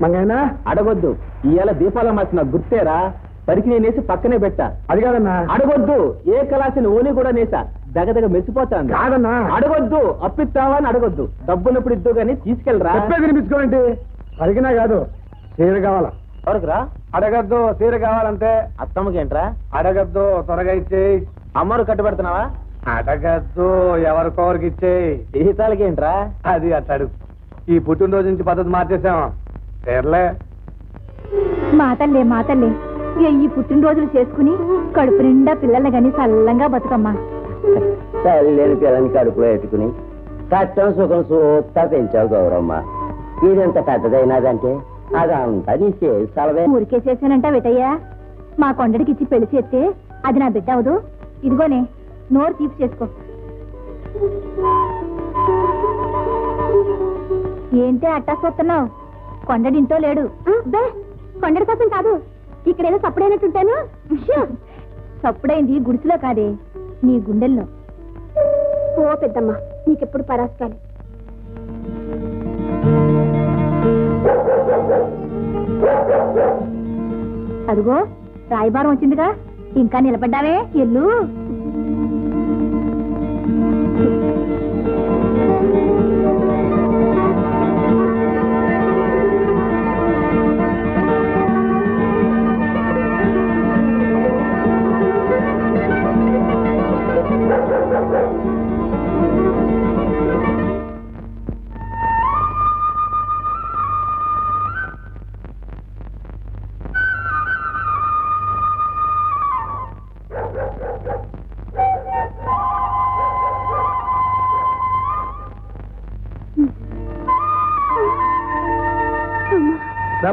మంగైనా అడగొద్దు. ఇవాళ దీపాల మార్చిన గుర్తేరా? పరికి నేనేసి పక్కనే పెట్టా. అది కాదన్నా. అడగొద్దు. ఏ కళాసిని ఓని కూడా నేసా దగదగ మెచ్చిపోతాను. కాదన్నా. అడగొద్దు. అప్పిస్తావా అని అడగొద్దు. డబ్బున్నప్పుడు ఇద్దు గానీ తీసుకెళ్ళరా. వినిపించుకోండి. అడిగినా కాదు, చీర కావాలా? ఎవరికిరా? అడగద్దు, చీర కావాలంటే. అత్తమ్మకేంట్రా? అడగద్దు, త్వరగా ఇచ్చేయి. అమ్మరు కట్టుబెడుతున్నావా? అడగద్దు, ఎవరికొవరికి ఇచ్చేయి. జీతాలకేంట్రా? అది అట్టాడు. ఈ పుట్టినరోజు నుంచి పద్ధతి మార్చేసాం. చీరలే. మాతల్లే మాతల్లే, ఈ పుట్టినరోజులు చేసుకుని కడుపు నిండా పిల్లల్ని గాని చల్లంగా బతుకమ్మా. తల్లిని పిల్లని కడుపులో ఎట్టుకుని కష్టం సుఖం సూత్తా పెంచావు గౌరమ్మ. ఇదెంత పెద్దదైనదంటే అదంతా నీ చేసి సలవే. ఊరికే చేశానంట విటయ్యా. మా కొండడికి ఇచ్చి పెళ్లి చేస్తే అది నా బిడ్డ అవదు. ఇదిగోనే, నోరు తీపి చేసుకో. ఏంటే అట్టా చూస్తున్నావు? కొండడింటో లేడు. కొండడి కోసం కాదు, ఇక్కడేదో సప్పుడైనట్టుంటాను. సప్పుడైంది గుడిసెలో కాదే, నీ గుండెల్లో. ఓ పెద్దమ్మ, నీకెప్పుడు పరాస్కాలి. అదిగో రాయబారం వచ్చిందిగా, ఇంకా నిలబడ్డావే? ఎల్లు.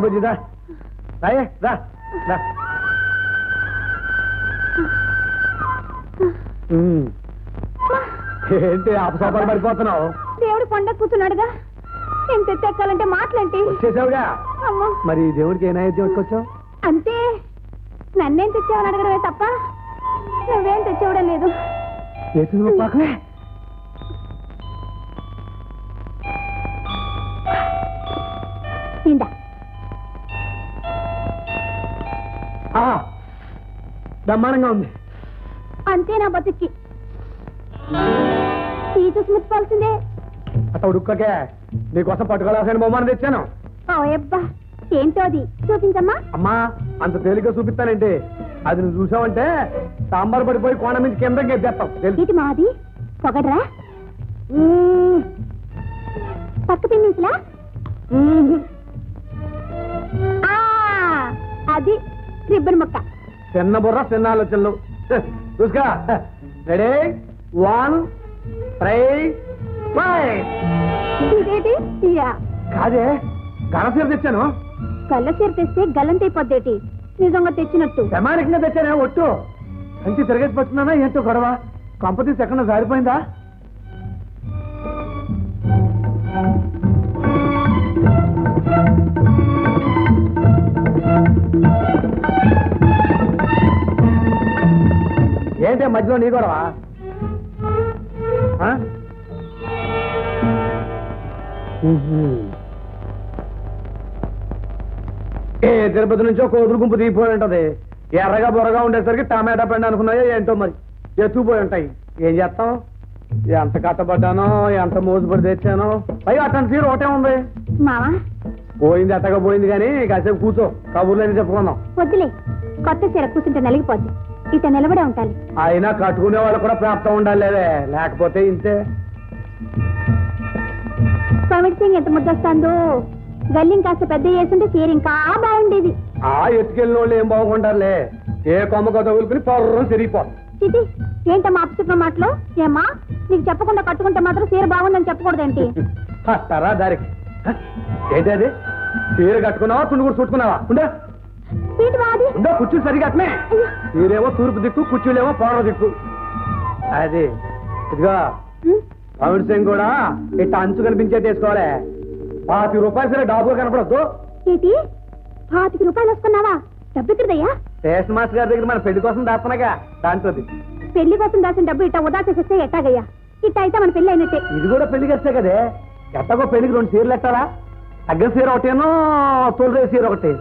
బుజ్జిదా, రాయే రా. ఏంటి అపసోపాలు పడిపోతున్నావు? దేవుడు కొండ కూర్చున్నాడుగా, ఎంత ఎక్కాలంటే మాటలేంటి? వచ్చేసావుగా. మరి దేవుడికి ఏ నైవేద్యం వచ్చావు? అంతే, నన్నేం తెచ్చావని అడగడమే తప్ప నువ్వేం తెచ్చేవడం లేదు. ఇందా బ్రహ్మాండంగా ఉంది. అంతే నా బతుక్కి. ఈ చూసి ముట్టుకోవాల్సిందే. అట్లా ఉడుక్కకే, నీకోసం పట్టుకోవాల్సిన బొమ్మను తెచ్చాను. ఓయబ్బా, ఏంటో అది చూపించమ్మా. అమ్మా, అంత తేలిగ్గా చూపిస్తానంటే అది నువ్వు చూసావంటే సాంబార్ పడిపోయి కోణ నుంచి కిందకి ఎత్తేస్తాం. ఇది మాది పొగడ్రా. పక్క పిన్నించలా? అది రిబ్బన్ మొక్క. చిన్న బుర్ర చిన్న ఆలోచనలు. చూసుకో. రెడీ, 1 ఇదేటి? కాదే, గణసీర తెచ్చాను. గల్ల చీర తెస్తే గల్లంతైపోద్దేటి? నిజంగా తెచ్చినట్టు ప్రమాణికంగా తెచ్చానే. ఒట్టు కంచి తిరగేసి పట్టుకున్నానా ఏంటో గొడవ? కంపతీసి ఎక్కడ జారిపోయిందా? ఏంటే మధ్యలో నీ గొడవ? ఏ తిరుపతి నుంచో కోతులు గుంపు దిగిపోయి ఉంటది. ఎర్రగా బొర్రగా ఉండేసరికి టమాటా పండు అనుకున్నాయో ఏంటో మరి ఎత్తుకుపోయి ఉంటాయి. ఏం చేస్తాం? ఎంత కట్టబడ్డానో, ఎంత మోసుపడి తెచ్చానో. పైగా అట్టని సీరు ఒకటే ఉంది. మావా పోయింది అట్టగా పోయింది కానీ కాసేపు కూర్చో, కబుర్లని చెప్పుకుందాం. వద్దులే, కొత్త చీర కూర్చుంటే నలిగిపోద్ది. ఇట నిలబడే ఉంటాలి. అయినా కట్టుకునే వాళ్ళు కూడా ప్రాప్తం ఉండాలి, లేకపోతే ఇంతే. పమిడి సింగ్ ఎంత ముద్దొస్తుందో. గల్లిం కాస్త పెద్ద చేస్తుంటే చీర ఇంకా బాగుండేది. ఆ ఎత్తుకెళ్ళిన వాళ్ళు ఏం బాగుంటారులే. ఏ కొమ్మకో తగులుకుని పొర్రం తిరిగిపోతుంది. చిటి, ఏంటమ్మా అప్సుకున్న మాటలు? ఏమా, నీకు చెప్పకుండా కట్టుకుంటే మాత్రం చీర బాగుందని చెప్పకూడదేంటి? వస్తారా దారికి? ఏంటి అది? చీర కట్టుకున్నావా, తుండు కూడా చుట్టుకున్నావా? ఉండే ఉందో కుర్చీలు సరిగా అట్నే. చీరేమో తూర్పు దిక్కు, కుర్చీలేమో పౌర్వ దిక్కు. అది ఇదిగా పమిడి సింగ్ కూడా ఇట్లా అంచు కనిపించేది వేసుకోవాలి. 50 రూపాయలు సరే డాబుగా కనపడద్దు. ఏంటి 25 రూపాయలు వస్తున్నావా? డబ్బు ఎక్కడయ్యా? స్టేషన్ మాస్టర్ గారి దగ్గర మన పెళ్లి కోసం దాస్తున్నాగా, దాంట్లో పెళ్లి కోసం దాచిన డబ్బు ఇట్టా ఉదా చేసేస్తే ఎట్టాగయ్యా? ఇట్ట అయితే మన పెళ్లి అయినట్టే. ఇది కూడా పెళ్లికి వస్తే కదే. ఎట్టగో పెళ్లికి 2 చీరలు ఎట్టారా? తగ్గ చీర ఒకటేనో తొలి చీర ఒకటి.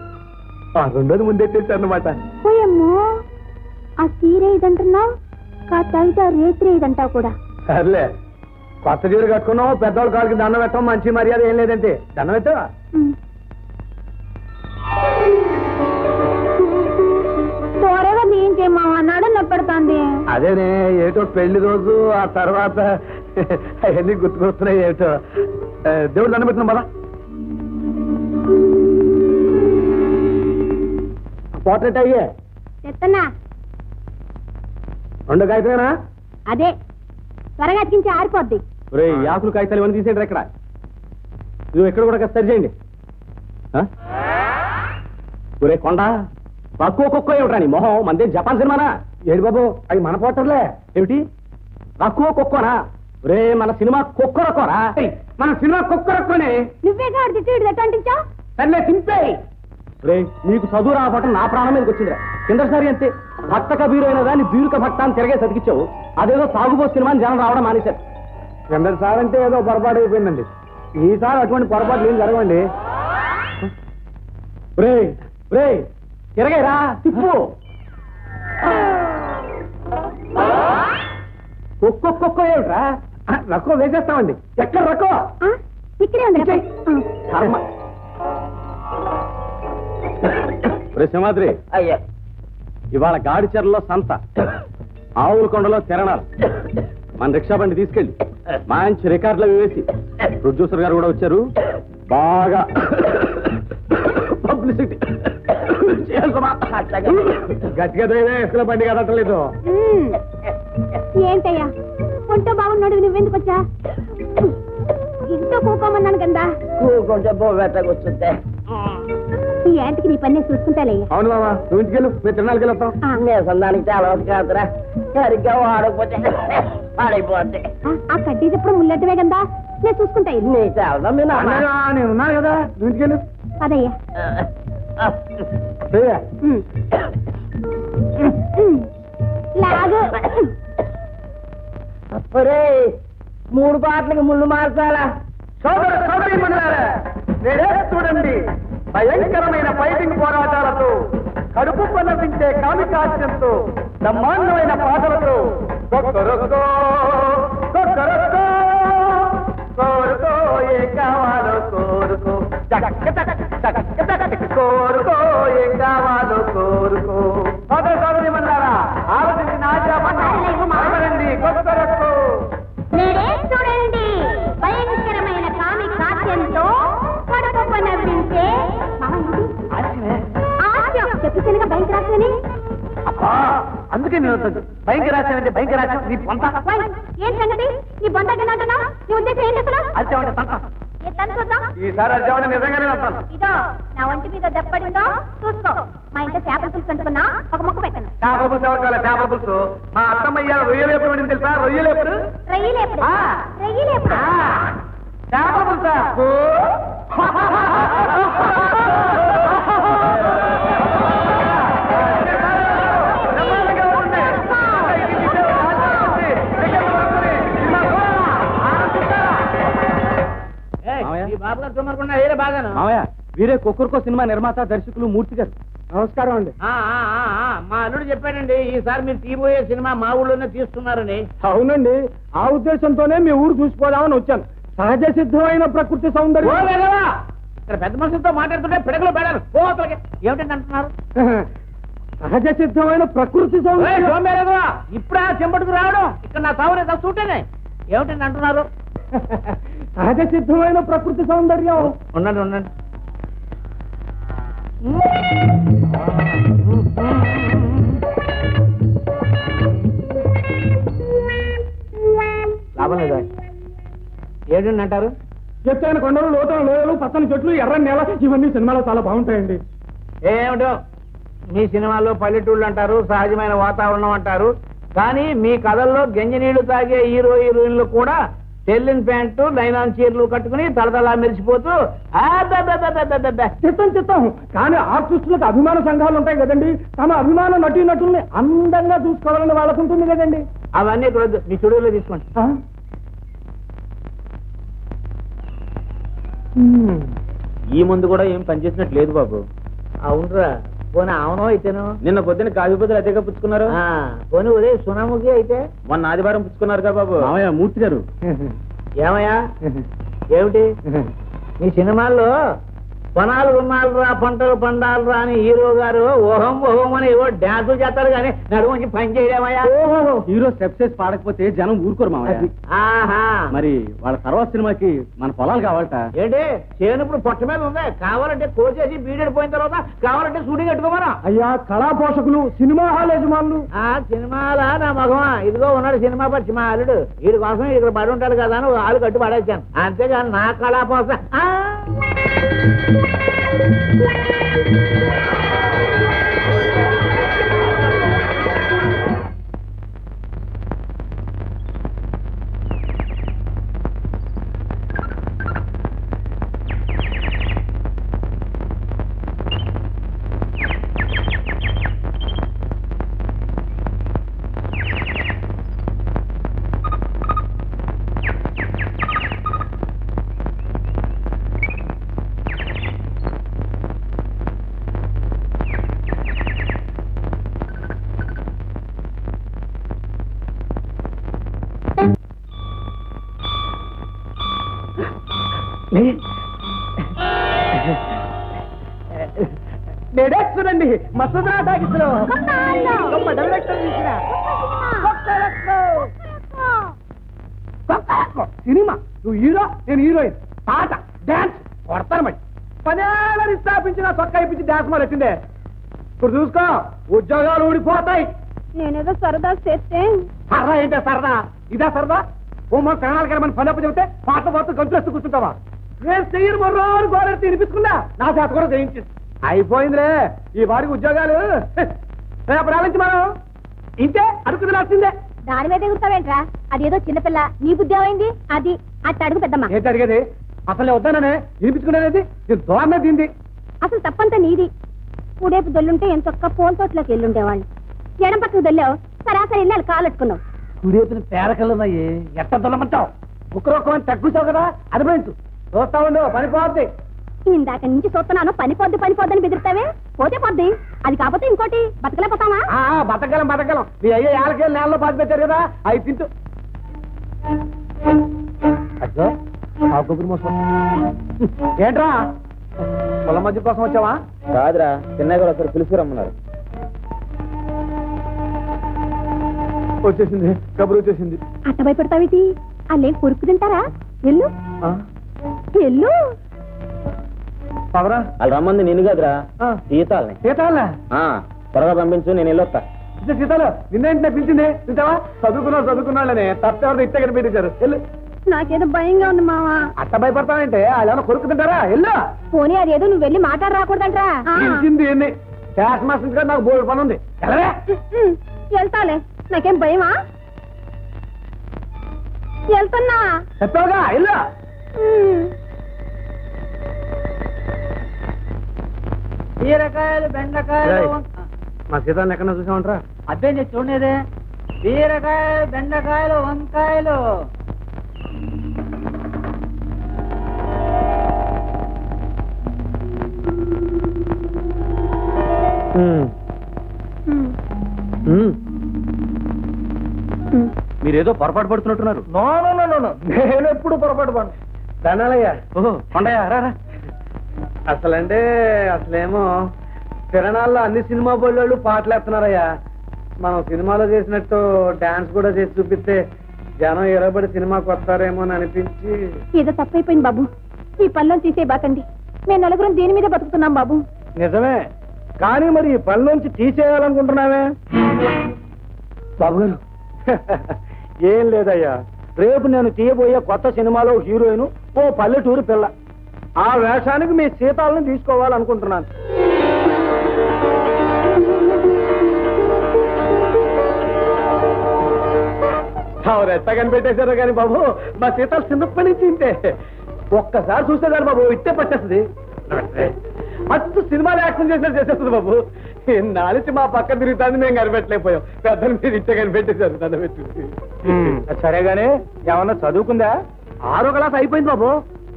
రెండోది ముందెట్టేసి అన్నమాట. పోయమ్మో, ఆ చీర ఇదంటున్నావు, కాస్త అయితే రేత్రి ఇదంటావు కూడా. సర్లే, కొత్త చీర కట్టుకున్నావు, పెద్దవాళ్ళ కాళ్ళకి దండం పెట్టడం మంచి మర్యాద ఏం లేదంటే. దండం పెట్టావా? త్వరగా ఏం చేయమా అన్నాడు నొప్పెడుతుంది. అదేనే, ఏటో పెళ్లి రోజు ఆ తర్వాత అవన్నీ గుర్తుకొస్తున్నాయి. ఏటో దేవుడు దండం పెట్టినాం కదా. పోర్ట్రేట్ అయ్యే చెప్తున్నా. 2 కాగితమేనా? అదే, త్వరగా అతికించి ఆరిపోద్ది. ఆకులు కాగితాలు ఇవన్నీ తీసేయండి. ఎక్కడ నువ్వు ఎక్కడ కూడా సరి చేయండి. ఒరే కొండ, తక్కువ కుక్క ఏమిట్రా నీ మొహం? మందే జపాన్ సినిమానా? ఏడు బాబు, అవి మన పోటర్లే. ఏమిటి తక్కువ కుక్కనా? ఒరే, మన సినిమా కుక్కరకోరా. మన సినిమా కుక్కరక్కునే. నువ్వేగా తిట్టి ఎట్టంటించావు? సర్లే, చింపేయి. రే, నీకు చదువు రావటం నా ప్రాణం మీదకి వచ్చిందిరా. కిందసారి అంతే, భక్త కబీరు అయిన దాన్ని బీరుక భక్త అని తిరగే సతికిచ్చావు. అదేదో తాగుబో సినిమా జనం రావడం మానేశారు. కిందసారి అంటే ఏదో పొరపాటు అయిపోయిందండి. ఈసారి అటువంటి పొరపాట్లు ఏం జరగండి. రే రే, తిరగైరా, తిప్పు. ఒక్కొక్క ఏమిట్రా? రక్కో వేసేస్తామండి. ఎక్కడ రక్కో? ఇక్కడే ఉంది. సింహాద్రి, అయ్యా, ఇవాళ గాడిచెరలో సంత, ఆవుల కొండలో తిరణాలు. మన రిక్షా బండి తీసుకెళ్ళి మంచి రికార్డులు వేసి, ప్రొడ్యూసర్ గారు కూడా వచ్చారు, బాగా పబ్లిసిటీ గట్టిగా ఎక్కడ బండి కదట్టలేదు. ఏంటయ్యా, ఒంటో బాగున్నాడు, నువ్వెందుకు వచ్చా? ఇంట్లో కూకోమన్నాను కదా. కూకుంటే బొవ్వెట్టకొచ్చుంటే ఈ యాంటికి నీ పని చూసుకుంటాలే. అవును మామా, నువ్వు ఇంటికెళ్ళు, మేము తిరణాలకి వెళ్తాం. నేసందానికి చాలా కాదురా, సరిగ్గా వాడకపోతే పాడైపోతే. ఆ కడ్డీ చెప్పుడు ముల్లెట్టవే కదా, నేను చూసుకుంటా. నీ చాలా నేనున్నాను కదా, నువ్వు ఇంటికెళ్ళు. అదయ్యా లాగు. 3 పాటలకి ముళ్ళు మార్చాలా? సోదరి మండలారా, నేడే చూడండి, భయంకరమైన ఫైటింగ్ పోరాటాలతో, కడుపు పనపించే కామికాస్యంతో, బ్రహ్మాండమైన పాటలతో, కొక్కరొక్కో కొక్కరొక్కో కోరుకో, ఏం కావాలో కోరుకో, కోరుకో, ఏం కావాలో కోరుకో. సోదరి మండలారా, ఆలోచించి నాజరండి. కొక్కరొక్కో నేడే చూడండి, భయంకరమైన కామి కాస్యంతో కడుపు నవ్వించే చెప్పినగా భయంకరాశని. అందుకే నేను భయంకరాశం అంటే భయంకరాశం. నీ పొంత ఏం సంగతి? నీ బొంద అంటున్నా, నీ ఉద్దేశం ఏం చేస్తున్నా? అర్జామంటే తంట. ఈసారి అర్జామంటే నిజంగానే అంటాను. ఇదో నా ఒంటి మీద దెబ్బడిందో చూసుకో. మా ఇంట్లో చేపల పులుసు అంటుకున్నా, ఒక మొక్క పెట్టను. చేపల పులుసు ఎవరికాల? చేపల పులుసు మా అత్తమ్మ రొయ్యలేపుడు అని తెలుసా? రొయ్యలేపుడు, రొయ్యలేపుడు, రొయ్యలేపుడు, చేపల పులుసా? వీరే కుక్కర్కో సినిమా నిర్మాత, దర్శకులు మూర్తి గారు. నమస్కారం అండి. మా అల్లుడు చెప్పాడండి, ఈసారి మీరు తీయబోయే సినిమా మా ఊళ్ళోనే తీస్తున్నారని. అవునండి, ఆ ఉద్దేశంతోనే మీ ఊరు చూసిపోదామని వచ్చాను. సహజ సిద్ధమైన ప్రకృతి సౌందర్యం. ఇక్కడ పెద్ద మనుషులతో మాట్లాడుతుంటే పిడకలు పెడారు. ఏమిటంటే అంటున్నారు? సహజ సిద్ధమైన ప్రకృతి సౌందర్యం. ఇప్పుడా చెంబడుకు రావడం? ఇక్కడ నా సావునే చూటేనే. ఏమిటంటే అంటున్నారు? సహజ సిద్ధమైన ప్రకృతి సౌందర్యం. ఉండండి ఉండండి. లాభం లేదా? ఏంటండి అంటారు? ఎత్తైన కొండలు, లోతైన లోయలు, పచ్చని చెట్లు, ఎర్రని నేల, ఇవన్నీ సినిమాలో చాలా బాగుంటాయండి. ఏమిటో మీ సినిమాల్లో పల్లెటూళ్ళు అంటారు, సహజమైన వాతావరణం అంటారు, కానీ మీ కథల్లో గంజి నీళ్లు తాగే హీరో హీరోయిన్లు కూడా తెల్లిన ప్యాంటు లైనాన్ చీరలు కట్టుకుని తలతలా మెరిసిపోతూ చిత్తం కానీ ఆర్టిస్టులకు అభిమాన సంఘాలు ఉంటాయి కదండి. తమ అభిమాన నటుల్ని అందంగా చూసుకోవాలని వాళ్ళకు ఉంటుంది కదండి. అవన్నీ ఇక్కడ వద్దు, మీ స్టూడియోలో తీసుకోండి. ఈ ముందు కూడా ఏం పనిచేసినట్టు లేదు బాబు. అవునరా, పోనీ అవునో అయితేను. నిన్న పొద్దున్న కాజుపతులు అదేగా పుచ్చుకున్నారు. పోనీ ఉదయం సునాముఖి అయితే మొన్న ఆదివారం పుచ్చుకున్నారుగా బాబు. మూర్తి గారు ఏమయ్యా ఏమిటి మీ సినిమాల్లో పొనాలు ఉన్నాలురా పంటలు పండాలరా అని హీరో గారు ఓహం ఓహం అని ఏవో డ్యాన్సులు చేస్తారు కానీ నడుముంచి పని చేయడమయ్యా. హీరో స్టెప్స్ వేసి పాడకపోతే జనం ఊరుకోరు మామయ్య. ఆహా, మరి వాళ్ళ తర్వాత సినిమాకి మన పొలాలు కావాలట. ఏంటి చేను ఇప్పుడు పొట్ట మీద ఉంది, కావాలంటే కోసేసి బీడెడిపోయిన తర్వాత కావాలంటే షూటింగ్ కట్టుకోమరా. అయ్యా కళా పోషకులు, సినిమా హాల్ యజమానులు. సినిమాలా నా మగమా, ఇదిగో ఉన్నాడు సినిమా పరిచి మా అల్లుడు, వీడి కోసం ఇక్కడ పడి ఉంటాడు కదా అని ఆలు కట్టు పడేసాను. అంతేగాని నా కళా పోష చూడండి మసూదరా టాకీస్ లో సినిమా. నువ్వు హీరో, నేను హీరోయిన్. పాట డాన్స్ కొడతాను. మరి 10 ఏళ్ళని స్థాపించిన చొక్కా ఇప్పించి డాన్స్ మరి వచ్చిందే. ఇప్పుడు చూసుకో, ఉద్యోగాలు ఊడిపోతాయి. నేనేదో సరదా చేస్తే సరదా ఏంటే సరదా? ఇదా సరదా? ఓ మన ప్రాణాలకైనా మన పని అప్పు చెబితే పాట పాటు గంతులేస్తూ కూర్చుంటావా? నేను చెయ్యను మరో గోడెత్తి వినిపించుకున్నా, నా చేత కూడా చేయించింది. అయిపోయిందిలే ఈ వారికి ఉద్యోగాలు. రేపు రావించి మనం ఇంతే అడుగుతుంది రాసిందే. దాని మీద ఎగురుతావేంట్రా? అదేదో చిన్నపిల్ల, నీ బుద్ధి ఏమైంది? అది అట్ట అడుగు పెద్దమ్మా. ఏంటి అడిగేది? అసలు వద్దాననే వినిపించుకునేది. నేను దోరనే తింది. అసలు తప్పంతా నీది. కుడేపు దొల్లుంటే ఎంతొక్క ఫోన్ తోటలోకి వెళ్ళుండేవాళ్ళు. ఎడం పక్కకు దొల్లావు, సరాసరి వెళ్ళాలి కాలెట్టుకున్నావు. కుడేపుని పేరకలున్నాయి, ఎట్ట దొల్లమంటావు? ఒక్కరొక్కమని తగ్గుతావు కదా, అది పెంచు. చూస్తా ఉండు, పనిపోద్ది. ఇందాక నుంచి చూస్తున్నాను, పనిపోద్దని బెదిరిస్తావే. పోతే పోద్ది, అది కాకపోతే ఇంకోటి బతకలేకపోతావా? బతకగలం. మీ అయ్యే ఏళ్ళకేళ్ళు నేలలో పాతి పెట్టారు కదా, అవి తింటూ. అయ్యో ఆ కొబ్బరి మోసం ఏంట్రా? పొల మధ్య కోసం వచ్చావా? కాదురా, చిన్నగా ఒకరు పిలుసు రమ్మన్నారు. వచ్చేసింది, కబురు వచ్చేసింది. అట్ట భయపడతావేటి? అల్లేం కొరుకు తింటారా? ఎల్లు ఎల్లు. పవరా వాళ్ళు రమ్మంది నేను కాదురా, సీతాలని. సీతాలా? త్వరగా పంపించు, నేను వెళ్ళొస్తా. సీతాలు నిన్నేంటే పిలిచింది? చూసావా, చదువుకున్నాళ్ళనే తప్పేవారు ఇట్టే కనిపించారు. వెళ్ళు. నాకేదో భయంగా ఉంది మావా. అట్ట భయపడతావంటే వాళ్ళు ఏమైనా కొరుకు తింటారా? వెళ్ళు. పోనీ అదేదో నువ్వు వెళ్ళి మాట్లాడి రాకూడదంటరా? పిలిచింది ఎన్ని క్యాష్ మాస్టర్ గారు, నాకు బోర్డు పని ఉంది. వెళ్తాలే, నాకేం భయమా? వెళ్తున్నా. చెప్పావుగా, వెళ్ళు. బీరకాయలు, బెండకాయలు. మా సీతాన్ని ఎక్కడ చూసామంటారా? అదే నేను చూడలేదే. బీరకాయలు, బెండకాయలు, వంకాయలు. మీరేదో పొరపాటు పడుతున్నట్టున్నారు. నేను ఎప్పుడు పొరపాటు పడు. ధనాలయ్యా, ఓహో కొండయ్యా, రా. అసలేమో తిరణాల్లో అన్ని సినిమా బోళ్ళు పాటలు వేస్తున్నారయ్యా. మనం సినిమాలో చేసినట్టు డాన్స్ కూడా చేసి చూపిస్తే జనం ఎరబడి సినిమాకి వస్తారేమో అని అనిపించి. ఏదో తప్పైపోయింది బాబు, ఈ పనులను తీసే బాకండి. మేము నలుగురం దీని మీద బతుకుతున్నాం బాబు. నిజమే, కానీ మరి ఈ పనిలోంచి తీసేయాలనుకుంటున్నావే బాబు గారు? ఏం లేదయ్యా, రేపు నేను తీయబోయే కొత్త సినిమాలో హీరోయిన్ ఓ పల్లెటూరు పిల్ల. ఆ వేషానికి మీ సీతాలను తీసుకోవాలనుకుంటున్నాను. ఎట్ట కనిపెట్టేశారు కానీ బాబు మా సీతాలు చిన్నప్పటి నుంచి ఇంతే ఒక్కసారి చూసేదారు బాబు ఇట్టే పట్టేస్తుంది అచ్చు సినిమాలు యాక్షన్ చేసేస్తుంది బాబు నాలిచి మా పక్క తిరుగుతుంది మేము కనిపెట్టలేకపోయాం పెద్దలు మీరు ఇట్టే కనిపెట్టేశారు నన్ను పెట్టి సరేగానే ఏమన్నా చదువుకుందా 6వ క్లాస్ అయిపోయింది బాబు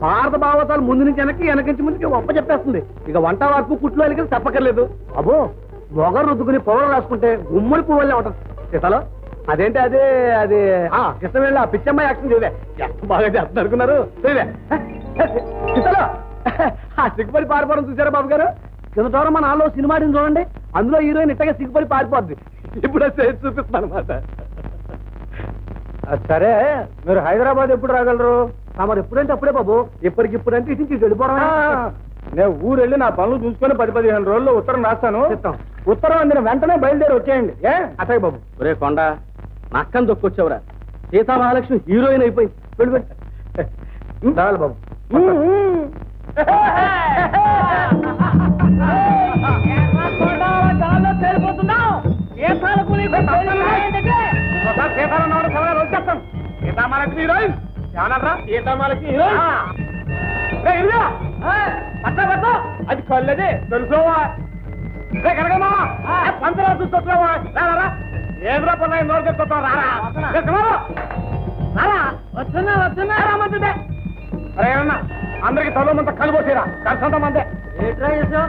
భారత భావతాలు ముందు నుంచి వెనక నుంచి ముందుకి ఒప్ప చెప్పేస్తుంది ఇక వంట వరకు కుట్లు వెళ్ళి తప్పక్కర్లేదు బాబు మొగరు రుద్దుకుని పొగలు రాసుకుంటే గుమ్మడి పువ్వులే ఉంటుంది సీతలో అదేంటి అదే అది కృష్ణవేళ్ళ ఆ పిచ్చమ్మ యాక్షన్ చేయలే ఎంత బాగా చేస్తున్నారు అనుకున్నారు సీతలో ఆ సిగ్గుపడి పారిపోవడం చూసారా బాబు గారు కింద దూరం మన నాలో సినిమా చూడండి అందులో హీరోయిన్ ఇట్టగా సిగ్గుపడి పారిపోద్ది ఇప్పుడు చూపిస్తాను అనమాట సరే మీరు హైదరాబాద్ ఎప్పుడు రాగలరు మరి ఎప్పుడంటే అప్పుడే బాబు ఇప్పటికిప్పుడు అంటే ఇటు వెళ్ళిపోవడం నేను ఊరు వెళ్ళి నా పనులు చూసుకొని 10-15 రోజుల్లో ఉత్తరం రాస్తాను ఉత్తరం అందిన వెంటనే బయలుదేరి వచ్చేయండి అతయ్య బాబు ఒరే కొండ నక్కని దొక్కొచ్చావురా సీతా మహాలక్ష్మి హీరోయిన్ అయిపోయింది వెళ్ళి చాలు బాబు వచ్చేస్తాం సీతామహాలక్ష్మి హీరోయిన్ ఏమన్నారా సీతామహాలక్ష్మి హీరోయిన్ అది కళ్ళది తెలుసుకోవా కనకమ్మా పంతరా చూస్తున్నావా రారా ఏదో పని నోరు చెప్తా రారా వస్తున్నా వస్తున్నా రామంటుందే అరే ఏమన్నా అందరికి తలమంతా కలిపోసిరా కలిసంత మందే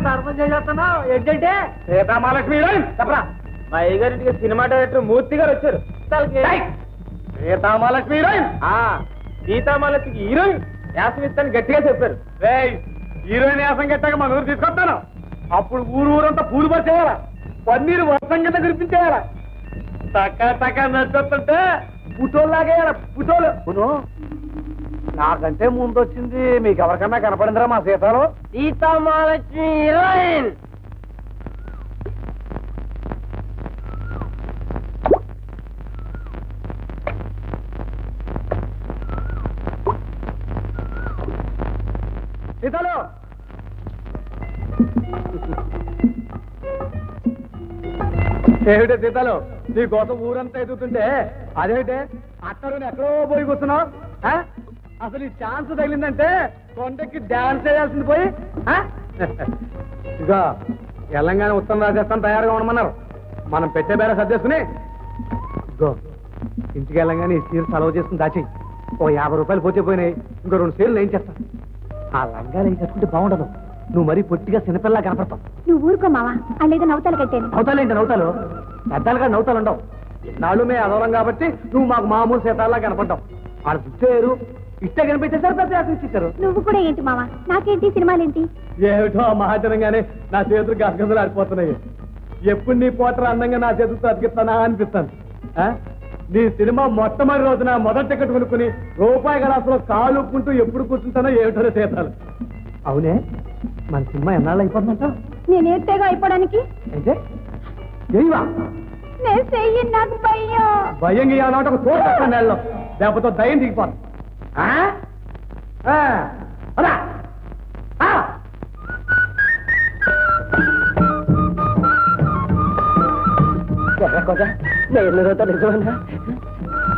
ధర్మం చేస్తున్నావు ఏంటంటే సీతామహాలక్ష్మి హీరోయిన్ చెప్పరా మా అయ్యగారింటికి సినిమా డైరెక్టర్ మూర్తి గారు వచ్చారు సీతామహాలక్ష్మి హీరోయిన్ సీతామహాలక్ష్మికి హీరోయిన్ యాసం ఇస్తాను గట్టిగా చెప్పారు హీరోయిన్ యాసం గట్టాక మన ఊరు తీసుకొస్తాను అప్పుడు ఊరంతా పూలు పరిచేయాలా పన్నీరు వర్షం కింద కురిపించేయాలా టక్క నచ్చుతుంటే పుటోల్లాగేయాల పుటోలు పునో నాకంటే ముందు వచ్చింది మీకు ఎవరికన్నా కనపడిందిరా మా సీతాలో సీతామహాలక్ష్మి హీరోయిన్ సీతాలో ఏమిటే సీతాలో నీ కోసం ఊరంతా ఎదుగుతుంటే అదేమిటే అక్కడు ఎక్కడో పోయి కూర్చున్నావు అసలు ఈ ఛాన్స్ తగిలిందంటే కొండకి డాన్స్ చేయాల్సింది పోయి ఇక తెలంగాణ ఉత్తరం రాజస్థాన్ తయారుగా ఉండమన్నారు మనం పెట్టే బేర సర్దేసుకుని ఇగో ఇంటికి వెళ్ళంగానే ఈ చీర సెలవు చేసుకుని దాచి ఓ 50 రూపాయలు పోతే పోయినాయి ఇంకో 2 చీరలు ఏం చేస్తాను ఆ లంగాలు ఏం కట్టుకుంటే బాగుండదు నువ్వు మరీ పొట్టిగా చిన్నపిల్లలా కనపడతావు నువ్వు ఊరుకో మావా అలాగే నవ్వుతాలు కట్టాను నవ్వుతాలేంటి నవ్వుతాలు పెద్దలుగా నవ్వుతాలు ఉండవు నాళ్ళు మే అదవరం కాబట్టి నువ్వు మాకు మామూలు సీతాల్లా కనపడ్డావు వాళ్ళు చూసేరు ఇష్ట కనిపించేసారు పెద్ద ఇచ్చేసారు నువ్వు కూడా ఏంటి మావా నాకేంటి సినిమాలేంటి ఏమిటో మహాజనంగానే నా చేతులు గసగసలు ఆడిపోతున్నాయి ఎప్పుడు నీ పోటర్ అందంగా నా చేతులతో అతికిస్తానా అనిపిస్తాను నీ సినిమా మొట్టమొదటి రోజున మొదటి టికెట్ కొనుక్కుని రూపాయి గలాసులో కాలు ఉప్పుకుంటూ ఎప్పుడు కూర్చుంటానో ఏమిటో సీతాలు అవునే మన సినిమా ఎన్నాళ్ళు అయిపోతుందంట నేనేటేగా అయిపోవడానికి అయితే చెయ్యవా నేను చెయ్యి నాకు భయం భయం గీయాలంటే ఒక తోట నెలలో లేకపోతే దయ్యం దిగిపోదు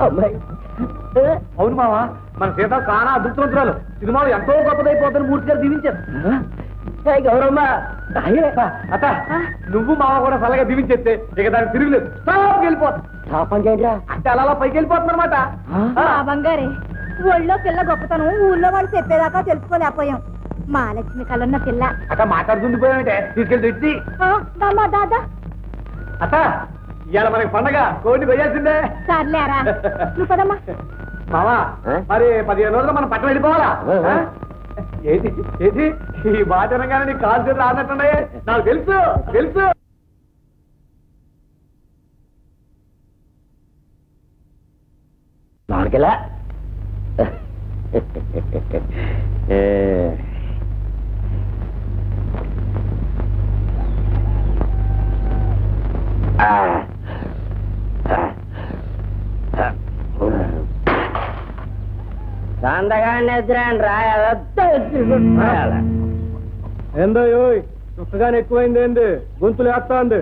అమ్మాయి అవును మావా మన సీత చాలా అదృష్టవంతురాలు సినిమాలు ఎంతో గొప్పదైపోతుంది మూర్తి గారు దీవించారు గౌరమ్మ అత్త నువ్వు మావ కూడా సలగా దీవించేస్తే ఇక దానికి తిరుగులేదు వెళ్ళిపోతా అంటే అలా పైకి వెళ్ళిపోతుంది అనమాట బంగారే ఒళ్ళో పిల్ల గొప్పతనం ఊళ్ళో వాళ్ళు చెప్పేదాకా తెలుసుకోలేకపోయాం మహాలక్ష్మి కలన్న పిల్ల అక్క మాట్లాడుతుంది పోయామంటే తీసుకెళ్ళి తెచ్చి దాదా అత్త ఇవాళ మనకి పండగ కోడి వేయాల్సిందే సర్లేరా నువ్వు పదమ్మా మావా మరి 15 రోజులు మనం పట్టణం వెళ్ళిపోవాలా ఏది ఏది ఈ బాధనగానే నీ కాల్ చేతులు రానట్టున్నాయి నాకు తెలుసు తెలుసు నాకెలా సందగాన్ని ఎదురాను రాయాల ఏందో చుక్కగానే ఎక్కువైంది ఏంది గొంతులు వేస్తా ఉంది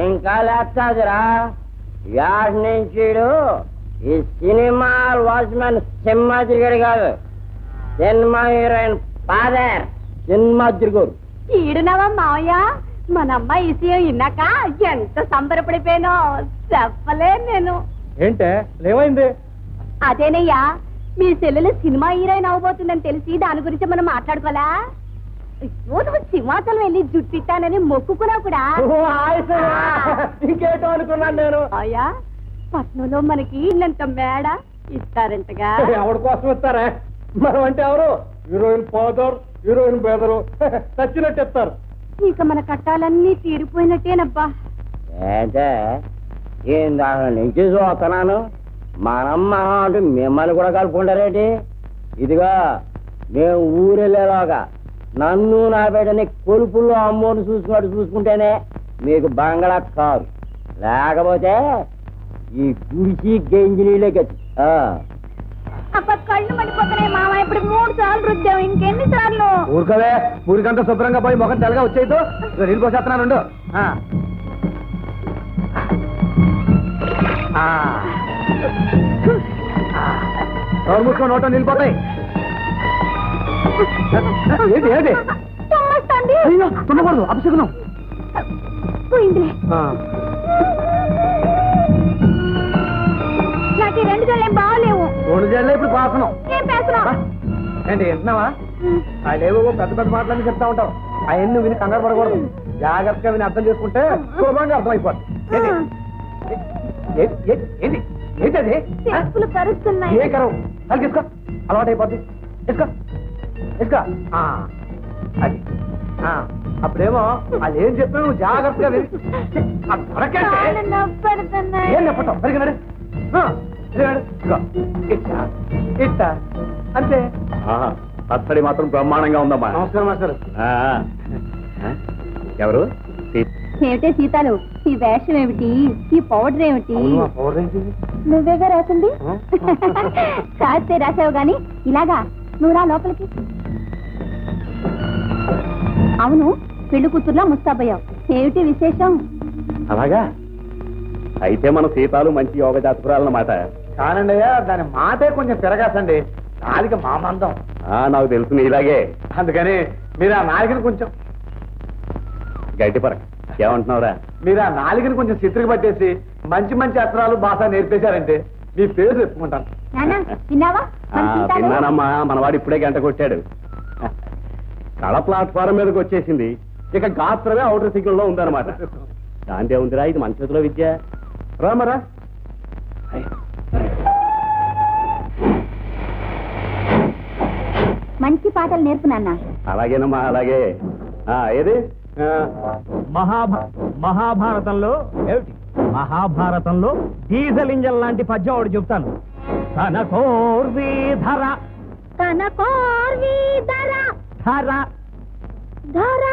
ఇంకా లేస్తాదిరా యాడ్ నుంచి ఈ సినిమా వాచ్మెన్ సింహాద్రి గారు కాదు, సినిమా హీరోయిన్ ఫాదర్ సింహాద్రి గారు. ఈడునవా మావయ్య, మన అమ్మాయి విషయం విన్నాక ఎంత సంబరపడిపోయానో చెప్పలే నేను. ఏంటే ఏమైంది? అదేనయ్యా, మీ చెల్లెలు సినిమా హీరోయిన్ అవబోతుందని తెలిసి దాని గురించి మనం మాట్లాడుకోవాలా? అయ్యో, నువ్వు సింహాచలం వెళ్ళి జుట్టిట్టానని మొక్కుకున్నావు కూడా. ఇంకేటో అనుకున్నాను నేను. అయ్యా, పట్నంలో మనకి ఇల్లంత మేడ ఇస్తారంటగా. ఎవరి కోసం ఇస్తారా? మనం అంటే ఎవరు? హీరోయిన్ ఫాదర్, హీరోయిన్ బెదరు చచ్చినట్టు ఇస్తారు. ఇక మన కట్టాలన్నీ తీరిపోయినట్టేనబ్బా. ఏంటే ఇందాక నుంచి చూస్తున్నాను, మనమ్మ అంటూ మిమ్మల్ని కూడా కలుపుకుంటారేంటి? ఇదిగా మేము ఊరెళ్ళేలాగా నన్ను నా బిడ్డని కొలుపుల్లో అమ్మోని చూసుకుంటేనే మీకు బంగళా కారు, లేకపోతే ఈ గుడిసి గెంజి నీళ్ళే గతి. అబ్బా, కళ్ళు మండిపోతున్నాయి మామ. ఇప్పుడు 3 సార్లు రుద్దాం, ఇంకెన్ని సార్లు? ఊరుకవే, ఊరికంతా శుభ్రంగా పోయి ముఖం తెల్లగా వచ్చేదో నీళ్ళు పోసేస్తున్నాను. నోరు మూసుకొని నోట నిలిపోతాయి. ఏంటి ఏంటి? అయ్యో, తుమ్మకూడదు, అపశకునం. పోయిందిలే. నాకు 2 జల్లు ఏం బాగలేవు. 2 జల్లే ఇప్పుడు పాసనం. ఏం పేసరా? ఏంటి వింటున్నావా? ఆయనేవో పెద్ద పెద్ద మాటలన్నీ చెప్తా ఉంటావు. అవన్నీ విని కంగారు పడకూడదు. జాగ్రత్తగా విని అర్థం చేసుకుంటే సులభంగా అర్థమైపోతుంది. ఏంటి ఏంటది? చెప్పులు కరుస్తున్నాయి. ఏ కరవు? అది తీసుకో, అలవాటు అయిపోద్ది. తీసుకో తీసుకో. అది అప్పుడేమో అది ఏం చెప్పావు నువ్వు జాగ్రత్తగా విని. ఏం చెప్పటం పరిగినాడు ఇట్టా అంతే. పచ్చడి మాత్రం బ్రహ్మాండంగా ఉందమ్మా. నమస్కారం మాస్టర్. ఎవరు? ఏమిటే సీతాలు, ఈ వేషం ఏమిటి, ఈ పౌడర్ ఏమిటి? నువ్వేగా రాసింది. కాస్తే రాసావు గాని ఇలాగా నువ్వు రా లోపలికి. అవును, పెళ్లి కూతుర్లా ముస్తాబయ్యావు, ఏమిటి విశేషం? అలాగా అయితే మన సీతాలు మంచి యోగ జాతకురాలన్నమాట. కానండి అయ్యా, దాని మాటే కొంచెం తిరగాసండి. నాలిక మామందం. నాకు తెలుసు ఇలాగే. అందుకని మీరు ఆ నాలికను కొంచెం గట్టిపర. ఏమంటున్నావురా? మీరు ఆ నాలికను కొంచెం చిత్రికి పట్టేసి మంచి మంచి అక్షరాలు భాష నేర్పేశారంటే మీ పేరు చెప్పుకుంటాను. తిన్నానమ్మా, మనవాడు ఇప్పుడే గంట కొట్టాడు. కళ ప్లాట్ఫారం మీదకి వచ్చేసింది. ఇక గాత్రమే అవుటర్ సిగ్నల్ లో ఉందన్నమాట. దాంతే ఉందిరా, ఇది మన చేతిలో విద్య. రామరా, మంచి పాటలు నేర్పు నాన్న. అలాగేనమ్మా, అలాగే. ఏది మహాభారతంలో ఏమిటి? మహాభారతంలో డీజిల్ ఇంజన్ లాంటి పద్యం ఒకటి చెప్తాను. కనకోర్వీధర కనకోర్వీధర ధర ధర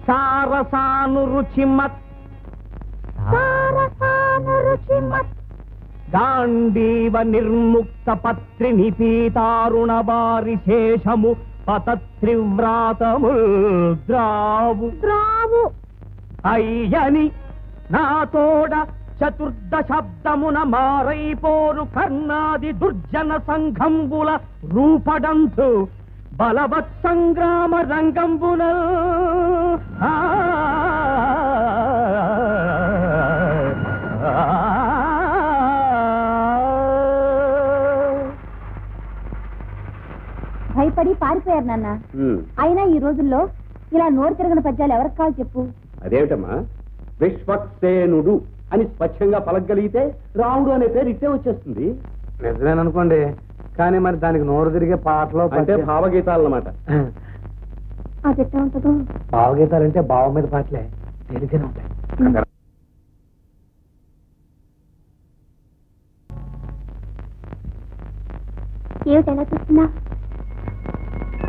సారసానురుచిమత్ సారసానురుచిమత్ గాంధీవ నిర్ముక్త పత్రి నిపీతారుణ బారి శేషము పతత్రివ్రాతము ద్రావు ద్రావు అయ్యని నా తోడ చతుర్దశబ్దమున మారైపోరు కర్ణాది దుర్జన సంఘంబుల రూపడంతు బలవత్ సంగ్రామ రంగంబున భయపడి పారిపోయారు నాన్న. అయినా ఈ రోజుల్లో ఇలా నోరు తిరగని పద్యాలు ఎవరికి కావాలి చెప్పు? అదేమిటమ్మా, విశ్వక్సేనుడు అని స్వచ్ఛంగా పలకగలిగితే రాముడు అనే పేరు ఇట్టే వచ్చేస్తుంది. నిజమేననుకోండి, కానీ మరి దానికి నోరు తిరిగే పాటలో అంటే భావగీతాలు అన్నమాట. అది ఎట్లా ఉంటుందో? భావగీతాలంటే భావం మీద పాటలే తేలికనే ఉంటాయి. ఏమిటైనా చూస్తున్నా?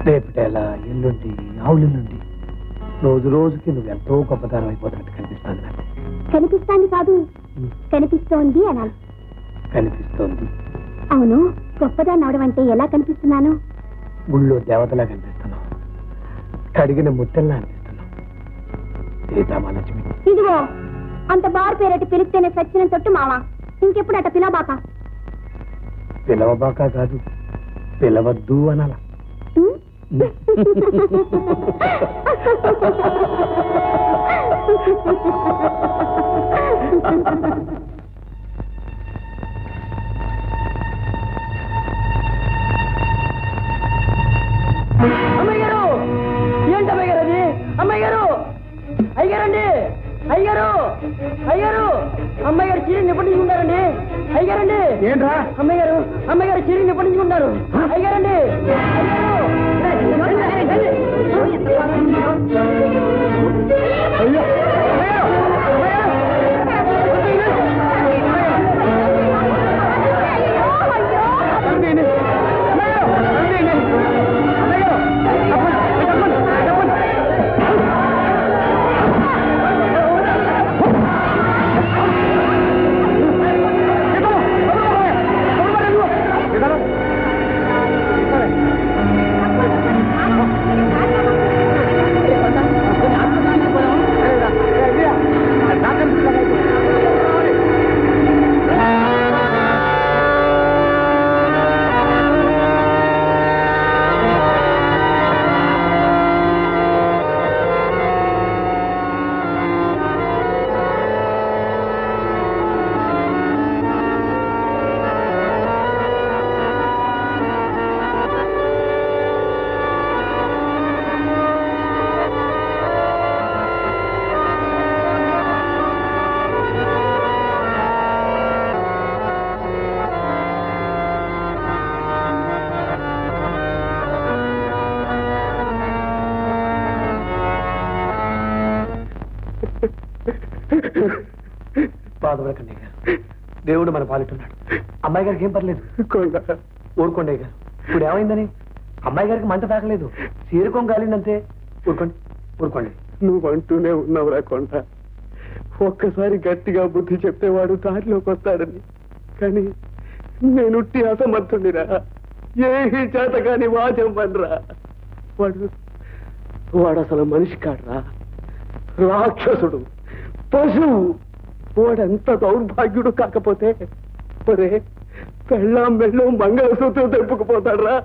రేపటేలా ఎల్లుండి ఆవులెల్లుండి రోజు రోజుకి నువ్వు ఎంతో గొప్పతనం అయిపోతున్నట్టు కనిపిస్తుంది నాకు. కనిపిస్తాంది కాదు, కనిపిస్తోంది అనాలి. కనిపిస్తోంది. అవును, గొప్పదాన్ని అవడం అంటే ఎలా కనిపిస్తున్నాను? గుళ్ళో దేవతలా కనిపిస్తున్నావు, కడిగిన ముత్తెల్లా అనిపిస్తున్నావు. సీతామహాలక్ష్మి. ఇదిగో, అంత బారు పేరటి పిలిస్తేనే సచ్చిన తొట్టు మామ. ఇంకెప్పుడు అట్ట పిలవబాక. పిలవబాక కాదు, పిలవద్దు అనాల. అమ్మాయి గారు, ఏంటి అమ్మాయి గారు అది? అమ్మాయి గారు, అయ్యారండి, అయ్యారు, అయ్యారు, అమ్మాయి గారు చీరని నిప్పటించుకుంటారండి. అయ్యారండి, ఏంట్రా? అమ్మాయి గారు, అమ్మాయి గారు చీరని నిప్పటించుకుంటారు. అయ్యారండి, అయ్యో బాధపడకండి గారు, దేవుడు మన పాలిటున్నాడు. అమ్మాయి గారికి ఏం పర్లేదు. ఊరుకోండి గారు. ఇప్పుడు ఏమైందని? అమ్మాయి గారికి మంట తాకలేదు, చీరకోం కాలిందంతే. ఊరుకోండి, ఊరుకోండి. నువ్వు అంటూనే ఉన్నావురా కొండ. ఒక్కసారి గట్టిగా బుద్ధి చెప్తేవాడు దారిలోకి వస్తాడని. కానీ నేను అసమర్థుడిరా, ఏమీ చేత కాని వాజమ్మన్రా. వాడు అసలు మనిషి కాడరా, రాక్షసుడు, పశువు. వాడెంత దౌర్భాగ్యుడు కాకపోతే ఒరే పెళ్ళాం మెళ్ళం మంగళసూత్రం తెప్పుకుపోతాడ్రా.